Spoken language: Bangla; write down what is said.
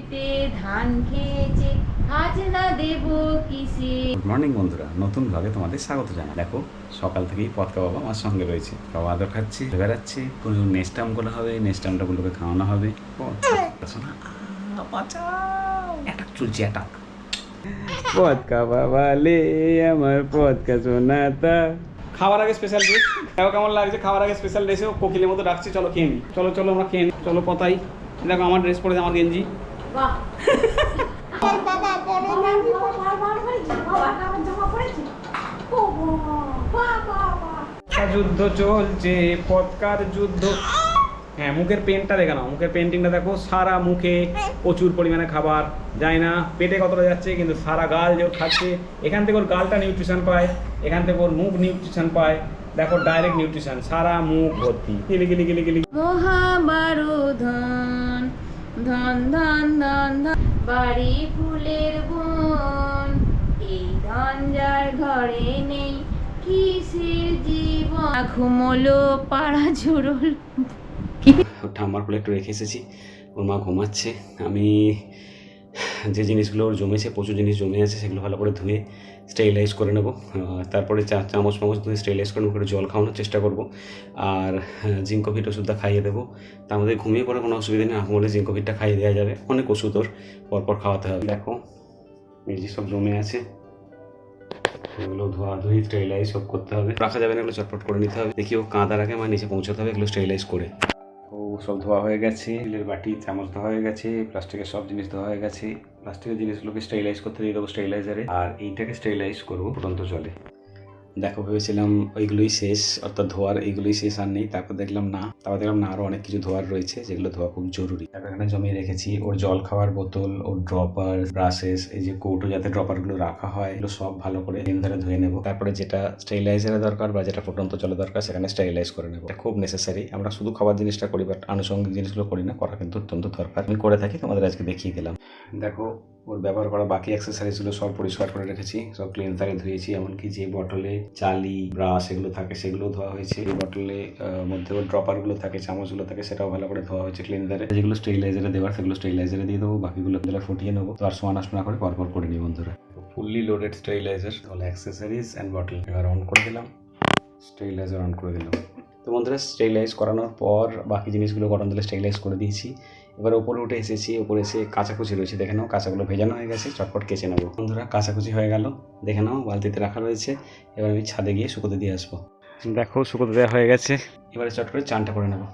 জমিতে ধান খেয়েছে, আজ না দেব কিসে। গুড মর্নিং বন্ধুরা, নতুন ব্লগে তোমাদের স্বাগত জানাই। দেখো সকাল থেকেই পথকা বাবা আমার সঙ্গে রয়েছে, বাবা আদর খাচ্ছি, বেড়াচ্ছি। কোনো নেস্টাম করা হবে, নেস্টামটা গুলোকে খাওয়ানো হবে। অ্যাটাক চলছে, অ্যাটাক। পথকা বাবা লে আমার পথকা শোনাতা। খাওয়ার আগে স্পেশাল ডিশ দেখো কেমন লাগছে। খাওয়ার আগে স্পেশাল ডিশে কোকিলের মতো ডাকছি, চলো খেয়ে নি। চলো চলো আমরা খেয়ে নি, চলো পতাই। দেখো আমার ড্রেস পরেছে, আমার গেঞ্জি। বাহ, যুদ্ধ চলছে, পথকার যুদ্ধ। হ্যাঁ, মুখের পেন্টটা দেখে নাও, মুখের পেন্টিংটা দেখো। সারা মুখে প্রচুর পরিমাণে খাবার যায় না, পেটে কতটা যাচ্ছে কিন্তু সারা গাল যে খাচ্ছে। এখান থেকে ওর গালটা নিউট্রিশন পায়, এখান থেকে ওর মুখ নিউট্রিশন পায়। দেখো ডাইরেক্ট নিউট্রিশন, সারা মুখ ভর্তি। গিলি গিলি গিলি গিলি। মহাবারোধন ধন ধন ধন ধন, বাড়ি ফুলের বন, এই ধন যার ঘরে নেই, কিসের জীবন। ঘুমলো পাড়া ঝুরল। ওর ঠাম্মার কোলে একটু রেখে এসেছি, ওর মা ঘুমাচ্ছে। আমি যে জিনিসগুলো ওর জমেছে, প্রচুর জিনিস জমে আছে, সেগুলো ভালো করে ধুয়ে স্টেরিলাইজ করে নেবো। তারপরে চামচ ধুয়ে স্টেরিলাইজ করে করে জল খাওয়ানোর চেষ্টা করব। আর জিঙ্কোভিট ওষুধটা খাইয়ে দেবো। তার মধ্যে ঘুমিয়ে পড়ে কোনো অসুবিধা নেই, ঘুমোলে জিঙ্কোভিটটা খাইয়ে দেওয়া যাবে। অনেক ওষুধ ওর পরপর খাওয়াতে হবে। দেখো এই যে সব জমে আছে, এগুলো ধোয়াধুয়ি স্টেরিলাইজ সব করতে হবে, রাখা যাবে না, এগুলো চটপট করে নিতে হবে। দেখি ও কাঁদার আগে আমার নিচে পৌঁছাতে হবে, এগুলো স্টেরিলাইজ করে। ও সব ধোয়া হয়ে গেছে, স্টিলের বাটি চামচ ধোয়া হয়ে গেছে, প্লাস্টিকের সব জিনিস ধোয়া হয়ে গেছে। প্লাস্টিকের জিনিসগুলোকে স্টেরিলাইজ করতে দিয়ে দেবো স্টেরিলাইজারে, আর এইটাকে স্টেরিলাইজ করবো ফুটন্ত জলে। দেখো ভেবেছিলাম ওইগুলোই শেষ, অর্থাৎ ধোয়ার এইগুলোই শেষ আর নেই। তারপর দেখলাম না, আরও অনেক কিছু ধোয়ার রয়েছে, যেগুলো ধোয়া খুব জরুরি। তারপর এখানে জমিয়ে রেখেছি ওর জল খাওয়ার বোতল, ওর ড্রপার, ব্রাশেস, এই যে কৌটো যাতে ড্রপারগুলো রাখা হয়, এগুলো সব ভালো করে ধরে ধুয়ে নেবো। তারপরে যেটা স্টেরিলাইজারের দরকার বা যেটা ফুটন্ত জলে দরকার, সেখানে স্টেরিলাইজ করে নেবো। এটা খুব নেসেসারি। আমরা শুধু খাবার জিনিসটা করি, বাট আনুষঙ্গিক জিনিসগুলো করি না, করা কিন্তু অত্যন্ত দরকার। আমি করে থাকি, তোমাদের আজকে দেখিয়ে দিলাম। দেখো ওর ব্যবহার করা বাকি অ্যাক্সেসরিজগুলো সব পরিষ্কার করে রেখেছি, সব ক্লিনজারে ধুয়েছি। এমনকি যে বটলে চালি, ব্রাশ এগুলো থাকে সেগুলো ধোয়া হয়েছে। এই বটলে মধ্যে ওর ড্রপারগুলো থাকে, চামচগুলো থাকে, সেটাও ভালো করে ধোয়া হয়েছে ক্লিনজারে। যেগুলো স্টেরিলাইজারে দেওয়ার সেগুলো স্টেরিলাইজারে দিয়ে দেবো, বাকিগুলো ফুটিয়ে নেবো। তো আর সোয়ানা করে পরপর করে নিই বন্ধুরা। Fully loaded steriliser, all accessories and bottle. এবার অন করে দিলাম, স্টেরিলাইজার অন করে দিলাম। তো বন্ধুরা স্টেরিলাইজ করানোর পর বাকি জিনিসগুলো গরম জলে স্টেরিলাইজ করে দিয়েছি। এবার ওপরে উঠে এসেছি, ওপরে এসে কাচাকুচি রয়েছে, দেখে নাও। কাঁচাগুলো ভেজানো হয়ে গেছে, চটপট কেচে নেবো। বন্ধুরা কাচাকুচি হয়ে গেল, দেখে নাও, বালতিতে রাখা রয়েছে। এবার আমি ছাদে গিয়ে শুকোতে দিয়ে আসবো। দেখো শুকোতে দেওয়া হয়ে গেছে, এবারে চট করে চানটা করে নেবো।